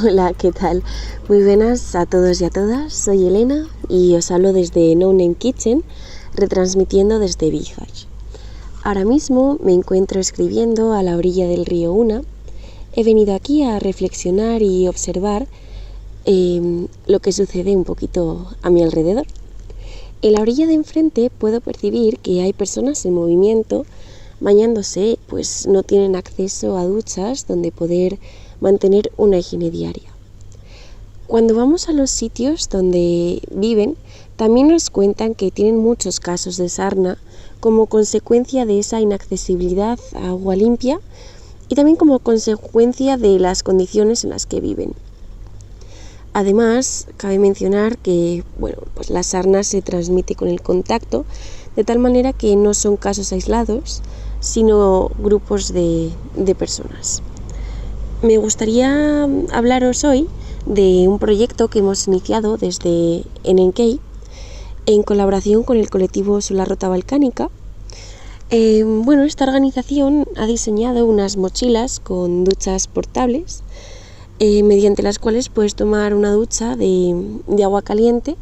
Hola, ¿qué tal? Muy buenas a todos y a todas, soy Elena y os hablo desde No Name Kitchen, retransmitiendo desde Bihać. Ahora mismo me encuentro escribiendo a la orilla del río Una. He venido aquí a reflexionar y observar lo que sucede un poquito a mi alrededor. En la orilla de enfrente puedo percibir que hay personas en movimiento bañándose, pues no tienen acceso a duchas donde poder mantener una higiene diaria. Cuando vamos a los sitios donde viven, también nos cuentan que tienen muchos casos de sarna como consecuencia de esa inaccesibilidad a agua limpia y también como consecuencia de las condiciones en las que viven. Además, cabe mencionar que pues la sarna se transmite con el contacto, de tal manera que no son casos aislados, sino grupos de personas. Me gustaría hablaros hoy de un proyecto que hemos iniciado desde Enenkei en colaboración con el colectivo Zularrota Balcánica. Esta organización ha diseñado unas mochilas con duchas portables mediante las cuales puedes tomar una ducha de agua caliente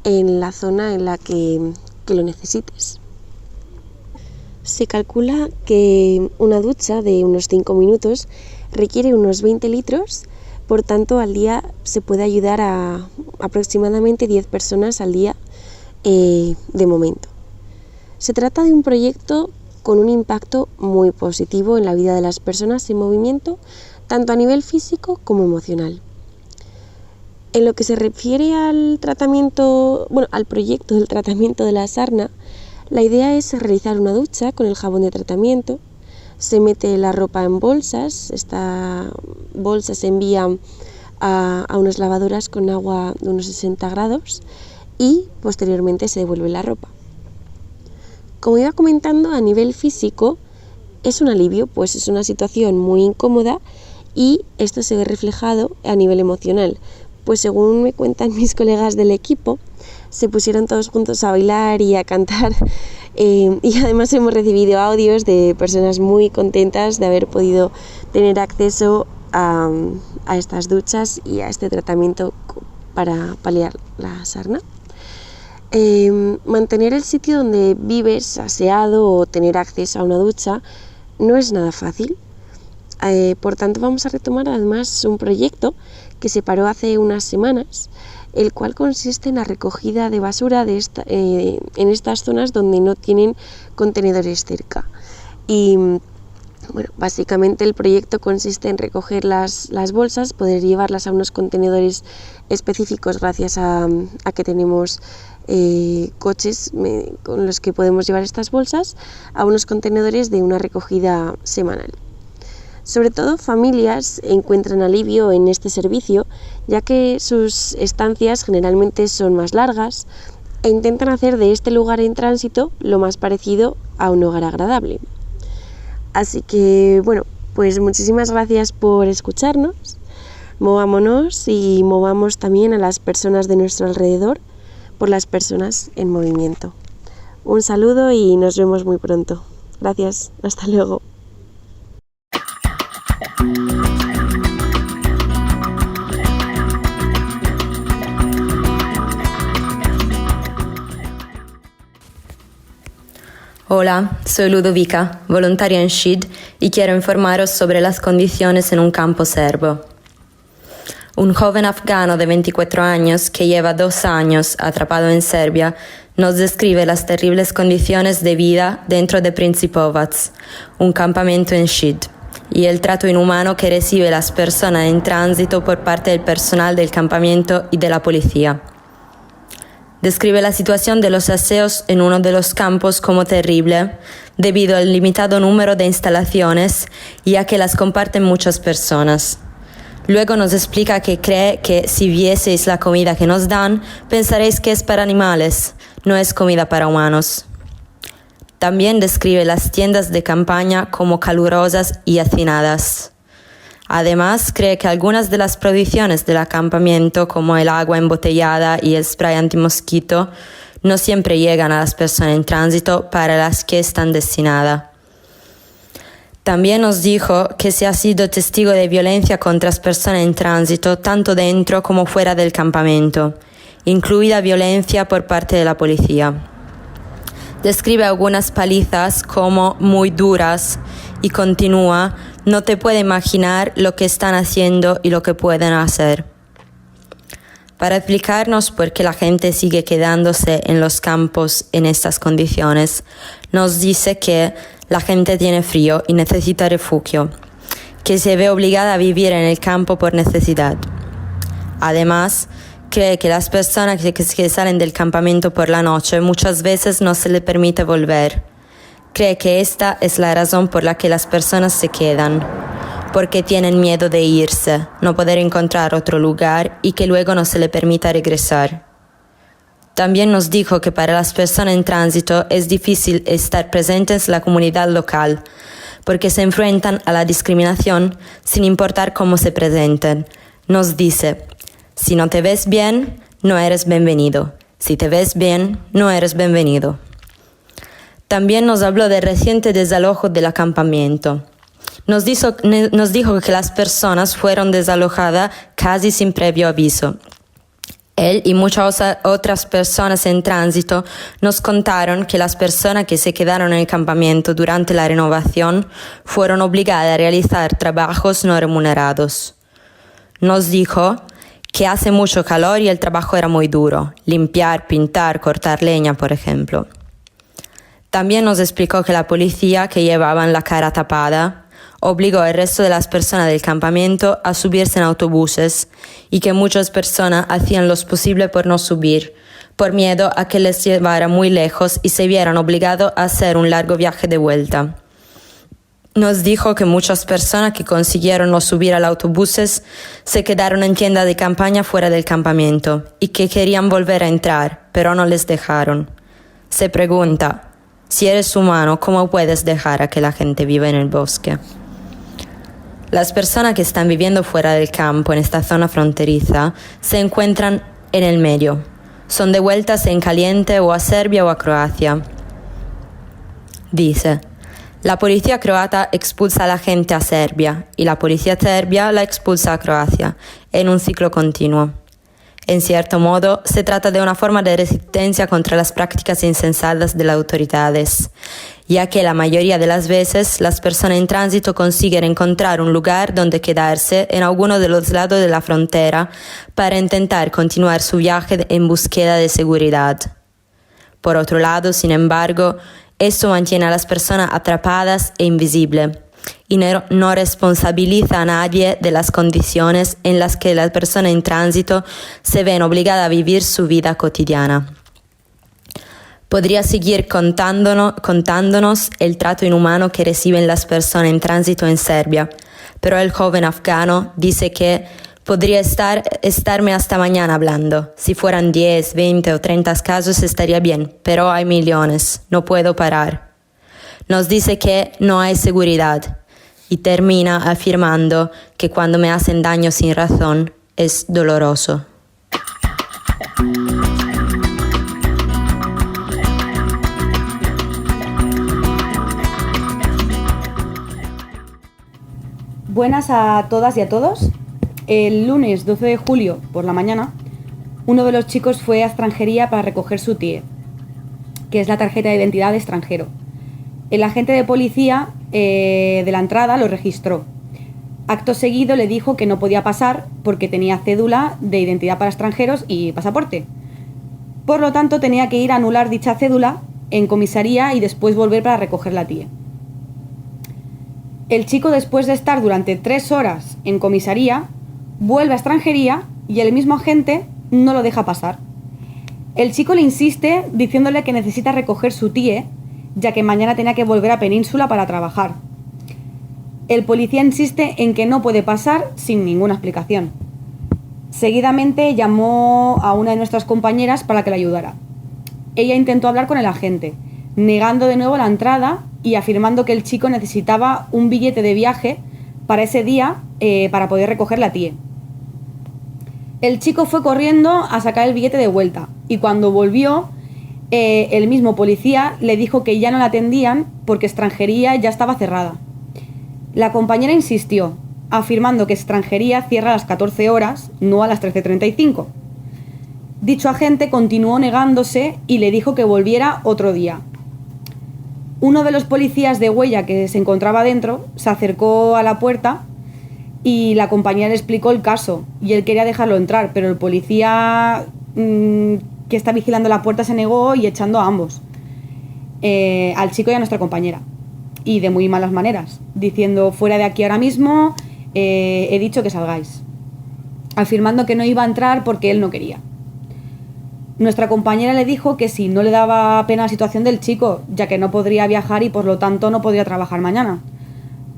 en la zona en la que lo necesites. Se calcula que una ducha de unos 5 minutos requiere unos 20 litros, por tanto al día se puede ayudar a aproximadamente 10 personas al día de momento. Se trata de un proyecto con un impacto muy positivo en la vida de las personas en movimiento, tanto a nivel físico como emocional. En lo que se refiere al proyecto del tratamiento de la sarna, la idea es realizar una ducha con el jabón de tratamiento. Se mete la ropa en bolsas, esta bolsa se envía a unas lavadoras con agua de unos 60 grados y posteriormente se devuelve la ropa. Como iba comentando, a nivel físico es un alivio, pues es una situación muy incómoda y esto se ve reflejado a nivel emocional, pues según me cuentan mis colegas del equipo, se pusieron todos juntos a bailar y a cantar y además hemos recibido audios de personas muy contentas de haber podido tener acceso a estas duchas y a este tratamiento para paliar la sarna. Mantener el sitio donde vives aseado o tener acceso a una ducha no es nada fácil. Por tanto, vamos a retomar además un proyecto que se paró hace unas semanas, el cual consiste en la recogida de basura en estas zonas donde no tienen contenedores cerca. Y básicamente el proyecto consiste en recoger las bolsas, poder llevarlas a unos contenedores específicos gracias a que tenemos coches con los que podemos llevar estas bolsas a unos contenedores de una recogida semanal. Sobre todo, familias encuentran alivio en este servicio, ya que sus estancias generalmente son más largas e intentan hacer de este lugar en tránsito lo más parecido a un hogar agradable. Así que, pues muchísimas gracias por escucharnos. Movámonos y movamos también a las personas de nuestro alrededor por las personas en movimiento. Un saludo y nos vemos muy pronto. Gracias, hasta luego. Hola, soy Ludovica, voluntaria en SHID, y quiero informaros sobre las condiciones en un campo serbo. Un joven afgano de 24 años que lleva 2 años atrapado en Serbia nos describe las terribles condiciones de vida dentro de Principovac, un campamento en SHID, y el trato inhumano que recibe las personas en tránsito por parte del personal del campamento y de la policía. Describe la situación de los aseos en uno de los campos como terrible, debido al limitado número de instalaciones y a que las comparten muchas personas. Luego nos explica que cree que si vieseis la comida que nos dan, pensaréis que es para animales, no es comida para humanos. También describe las tiendas de campaña como calurosas y hacinadas. Además, cree que algunas de las provisiones del acampamiento, como el agua embotellada y el spray antimosquito, no siempre llegan a las personas en tránsito para las que están destinadas. También nos dijo que se ha sido testigo de violencia contra las personas en tránsito, tanto dentro como fuera del campamento, incluida violencia por parte de la policía. Describe algunas palizas como muy duras y continúa: no te puedes imaginar lo que están haciendo y lo que pueden hacer. Para explicarnos por qué la gente sigue quedándose en los campos en estas condiciones, nos dice que la gente tiene frío y necesita refugio, que se ve obligada a vivir en el campo por necesidad. Además, cree que las personas que salen del campamento por la noche muchas veces no se les permite volver. Cree que esta es la razón por la que las personas se quedan, porque tienen miedo de irse, no poder encontrar otro lugar y que luego no se les permita regresar. También nos dijo que para las personas en tránsito es difícil estar presentes en la comunidad local, porque se enfrentan a la discriminación sin importar cómo se presenten. Nos dice: si no te ves bien, no eres bienvenido. Si te ves bien, no eres bienvenido. También nos habló del reciente desalojo del acampamiento. Nos dijo que las personas fueron desalojadas casi sin previo aviso. Él y muchas otras personas en tránsito nos contaron que las personas que se quedaron en el campamento durante la renovación fueron obligadas a realizar trabajos no remunerados. Nos dijo que hace mucho calor y el trabajo era muy duro: limpiar, pintar, cortar leña, por ejemplo. También nos explicó que la policía, que llevaban la cara tapada, obligó al resto de las personas del campamento a subirse en autobuses y que muchas personas hacían lo posible por no subir, por miedo a que les llevara muy lejos y se vieran obligados a hacer un largo viaje de vuelta. Nos dijo que muchas personas que consiguieron no subir al autobuses se quedaron en tiendas de campaña fuera del campamento y que querían volver a entrar, pero no les dejaron. Se pregunta: si eres humano, ¿cómo puedes dejar a que la gente viva en el bosque? Las personas que están viviendo fuera del campo, en esta zona fronteriza, se encuentran en el medio. Son devueltas en caliente o a Serbia o a Croacia. Dice: la policía croata expulsa a la gente a Serbia y la policía serbia la expulsa a Croacia, en un ciclo continuo. En cierto modo, se trata de una forma de resistencia contra las prácticas insensatas de las autoridades, ya que la mayoría de las veces las personas en tránsito consiguen encontrar un lugar donde quedarse en alguno de los lados de la frontera para intentar continuar su viaje en búsqueda de seguridad. Por otro lado, sin embargo, esto mantiene a las personas atrapadas e invisibles, y no responsabiliza a nadie de las condiciones en las que las personas en tránsito se ven obligadas a vivir su vida cotidiana. Podría seguir contándonos el trato inhumano que reciben las personas en tránsito en Serbia, pero el joven afgano dice que podría estarme hasta mañana hablando. Si fueran 10, 20 o 30 casos estaría bien, pero hay millones, no puedo parar. Nos dice que no hay seguridad y termina afirmando que cuando me hacen daño sin razón es doloroso. Buenas a todas y a todos. El lunes 12 de julio por la mañana, uno de los chicos fue a extranjería para recoger su TIE, que es la tarjeta de identidad de extranjero. El agente de policía de la entrada lo registró. Acto seguido le dijo que no podía pasar porque tenía cédula de identidad para extranjeros y pasaporte. Por lo tanto, tenía que ir a anular dicha cédula en comisaría y después volver para recoger la TIE. El chico, después de estar durante 3 horas en comisaría, vuelve a extranjería y el mismo agente no lo deja pasar. El chico le insiste diciéndole que necesita recoger su TIE, ya que mañana tenía que volver a Península para trabajar. El policía insiste en que no puede pasar sin ninguna explicación. Seguidamente llamó a una de nuestras compañeras para que la ayudara. Ella intentó hablar con el agente, negando de nuevo la entrada y afirmando que el chico necesitaba un billete de viaje para ese día para poder recoger la TIE. El chico fue corriendo a sacar el billete de vuelta y cuando volvió, el mismo policía le dijo que ya no la atendían porque extranjería ya estaba cerrada. La compañera insistió, afirmando que extranjería cierra a las 14 horas, no a las 13:35. Dicho agente continuó negándose y le dijo que volviera otro día. Uno de los policías de huella que se encontraba dentro se acercó a la puerta y la compañera le explicó el caso y él quería dejarlo entrar, pero el policía que está vigilando la puerta se negó y echando a ambos, al chico y a nuestra compañera, y de muy malas maneras, diciendo fuera de aquí ahora mismo, he dicho que salgáis, afirmando que no iba a entrar porque él no quería. Nuestra compañera le dijo que si no le daba pena la situación del chico, ya que no podría viajar y por lo tanto no podría trabajar mañana.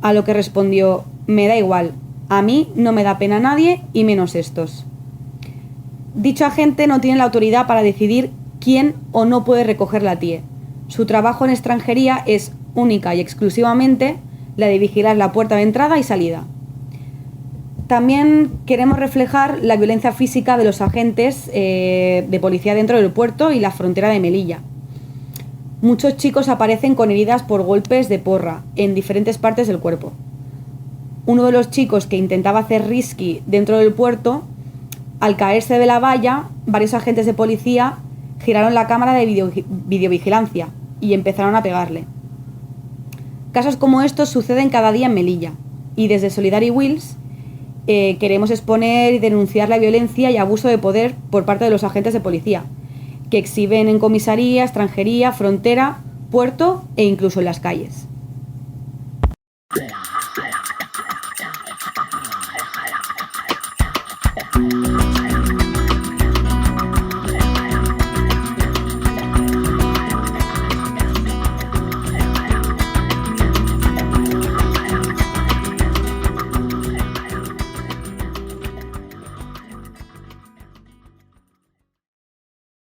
A lo que respondió, me da igual, a mí no me da pena a nadie y menos estos. Dicho agente no tiene la autoridad para decidir quién o no puede recoger la TIE. Su trabajo en extranjería es única y exclusivamente la de vigilar la puerta de entrada y salida. También queremos reflejar la violencia física de los agentes de policía dentro del puerto y la frontera de Melilla. Muchos chicos aparecen con heridas por golpes de porra en diferentes partes del cuerpo. Uno de los chicos que intentaba hacer risky dentro del puerto, al caerse de la valla, varios agentes de policía giraron la cámara de videovigilancia y empezaron a pegarle. Casos como estos suceden cada día en Melilla y desde Solidary Wheels queremos exponer y denunciar la violencia y abuso de poder por parte de los agentes de policía, que exhiben en comisaría, extranjería, frontera, puerto e incluso en las calles.